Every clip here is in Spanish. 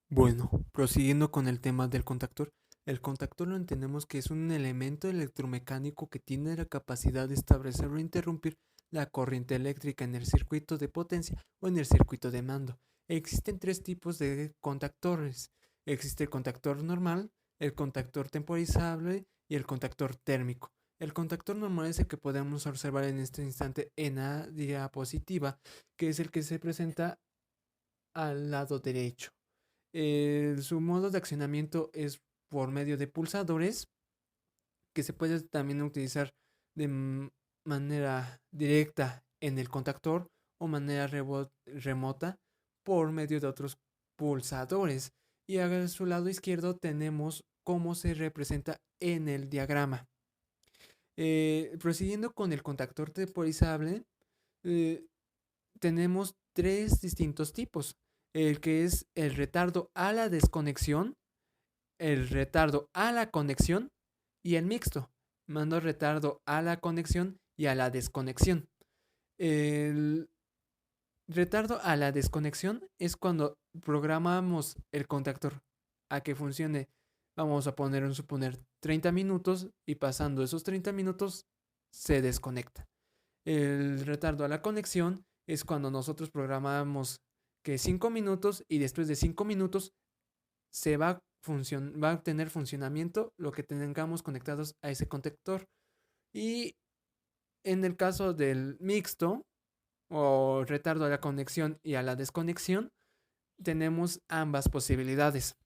Bueno, prosiguiendo con el tema del contactor, el contactor lo entendemos que es un elemento electromecánico que tiene la capacidad de establecer o interrumpir la corriente eléctrica en el circuito de potencia o en el circuito de mando. Existen tres tipos de contactores. Existe el contactor normal, el contactor temporizable y el contactor térmico. El contactor normal es el que podemos observar en este instante en la diapositiva, que es el que se presenta al lado derecho. Su modo de accionamiento es por medio de pulsadores que se puede también utilizar de manera directa en el contactor o manera remota por medio de otros pulsadores. Y a su lado izquierdo tenemos cómo se representa en el diagrama. Prosiguiendo con el contactor temporizable, eh, tenemos tres distintos tipos. El que es el retardo a la desconexión, el retardo a la conexión y el mixto. Mando retardo a la conexión y a la desconexión. El retardo a la desconexión es cuando programamos el contactor a que funcione, vamos a suponer 30 minutos y pasando esos 30 minutos se desconecta. El retardo a la conexión es cuando nosotros programamos que 5 minutos y después de 5 minutos va a tener funcionamiento lo que tengamos conectados a ese contactor. Y en el caso del mixto o retardo a la conexión y a la desconexión, tenemos ambas posibilidades.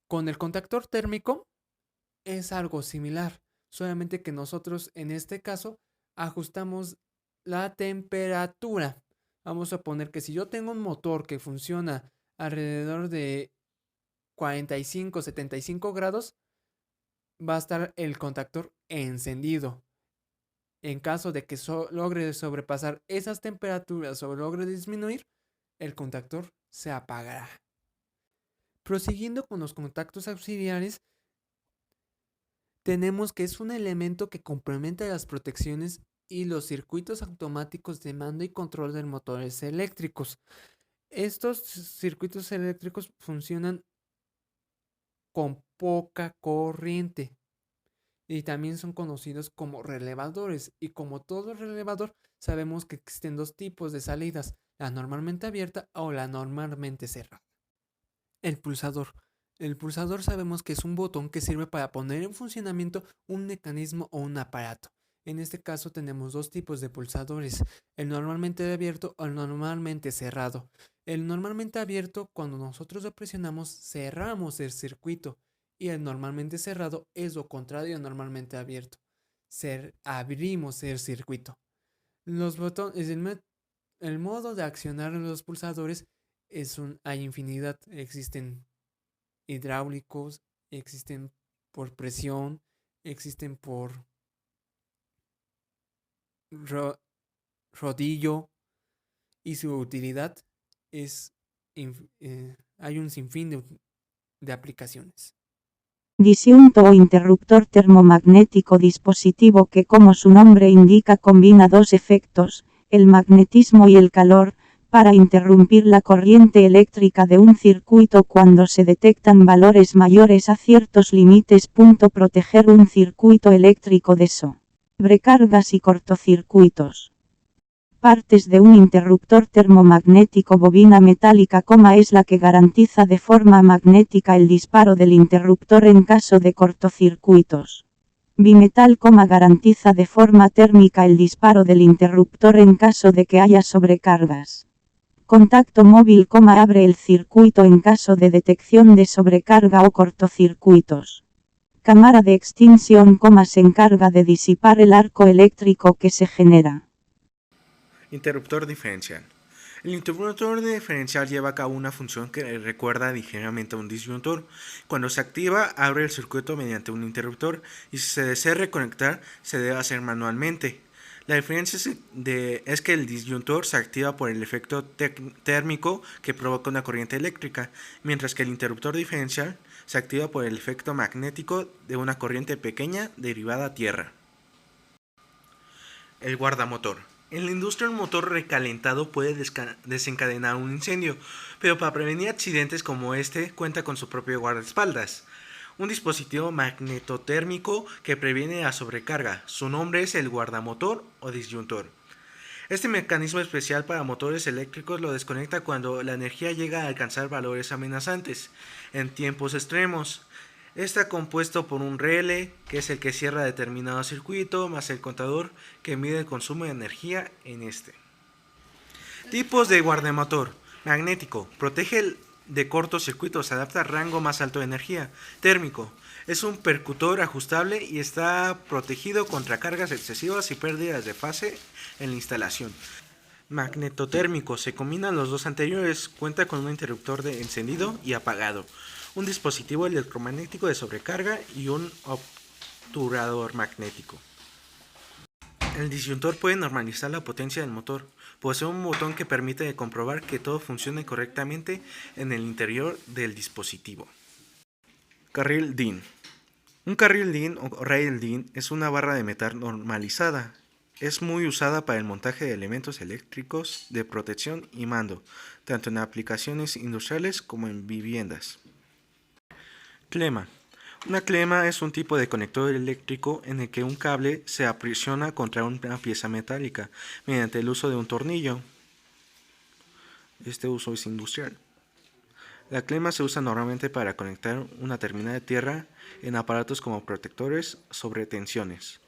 Con el contactor térmico es algo similar, solamente que nosotros en este caso ajustamos la temperatura. Vamos a poner que si yo tengo un motor que funciona alrededor de 45, 75 grados, va a estar el contactor encendido. En caso de que logre sobrepasar esas temperaturas o logre disminuir, el contactor se apagará. Prosiguiendo con los contactos auxiliares, tenemos que es un elemento que complementa las protecciones y los circuitos automáticos de mando y control de motores eléctricos. Estos circuitos eléctricos funcionan con poca corriente y también son conocidos como relevadores. Y como todo relevador, sabemos que existen dos tipos de salidas, la normalmente abierta o la normalmente cerrada. El pulsador. El pulsador sabemos que es un botón que sirve para poner en funcionamiento un mecanismo o un aparato. En este caso tenemos dos tipos de pulsadores, el normalmente abierto o el normalmente cerrado. El normalmente abierto, cuando nosotros lo presionamos, cerramos el circuito y el normalmente cerrado es lo contrario al normalmente abierto. Abrimos el circuito. Los botones, el modo de accionar los pulsadores hay infinidad. Existen hidráulicos, existen por presión, existen por ro- rodillo y su utilidad es, hay un sinfín de aplicaciones. Disyunto o interruptor termomagnético, dispositivo que, como su nombre indica, combina dos efectos, el magnetismo y el calor, para interrumpir la corriente eléctrica de un circuito cuando se detectan valores mayores a ciertos límites. Proteger un circuito eléctrico de sobrecargas y cortocircuitos. Partes de un interruptor termomagnético. Bobina metálica, es la que garantiza de forma magnética el disparo del interruptor en caso de cortocircuitos. Bimetal, garantiza de forma térmica el disparo del interruptor en caso de que haya sobrecargas. Contacto móvil, abre el circuito en caso de detección de sobrecarga o cortocircuitos. Cámara de extinción, se encarga de disipar el arco eléctrico que se genera. Interruptor diferencial. El interruptor diferencial lleva a cabo una función que recuerda ligeramente a un disyuntor. Cuando se activa, abre el circuito mediante un interruptor y si se desea reconectar, se debe hacer manualmente. La diferencia es que el disyuntor se activa por el efecto térmico que provoca una corriente eléctrica, mientras que el interruptor diferencial se activa por el efecto magnético de una corriente pequeña derivada a tierra. El guardamotor. En la industria un motor recalentado puede desencadenar un incendio, pero para prevenir accidentes como este cuenta con su propio guardaespaldas. Un dispositivo magnetotérmico que previene la sobrecarga. Su nombre es el guardamotor o disyuntor. Este mecanismo especial para motores eléctricos lo desconecta cuando la energía llega a alcanzar valores amenazantes en tiempos extremos. Está compuesto por un relé, que es el que cierra determinado circuito, más el contador, que mide el consumo de energía en este. Tipos de guardamotor. Magnético. Protege de cortocircuitos. Se adapta a rango más alto de energía. Térmico. Es un percutor ajustable y está protegido contra cargas excesivas y pérdidas de fase en la instalación. Magnetotérmico. Se combinan los dos anteriores. Cuenta con un interruptor de encendido y apagado, un dispositivo electromagnético de sobrecarga y un obturador magnético. El disyuntor puede normalizar la potencia del motor. Posee un botón que permite comprobar que todo funcione correctamente en el interior del dispositivo. Carril DIN. Un carril DIN o rail DIN es una barra de metal normalizada. Es muy usada para el montaje de elementos eléctricos de protección y mando, tanto en aplicaciones industriales como en viviendas. Clema. Una clema es un tipo de conector eléctrico en el que un cable se aprisiona contra una pieza metálica mediante el uso de un tornillo. Este uso es industrial. La clema se usa normalmente para conectar una terminal de tierra en aparatos como protectores sobre tensiones.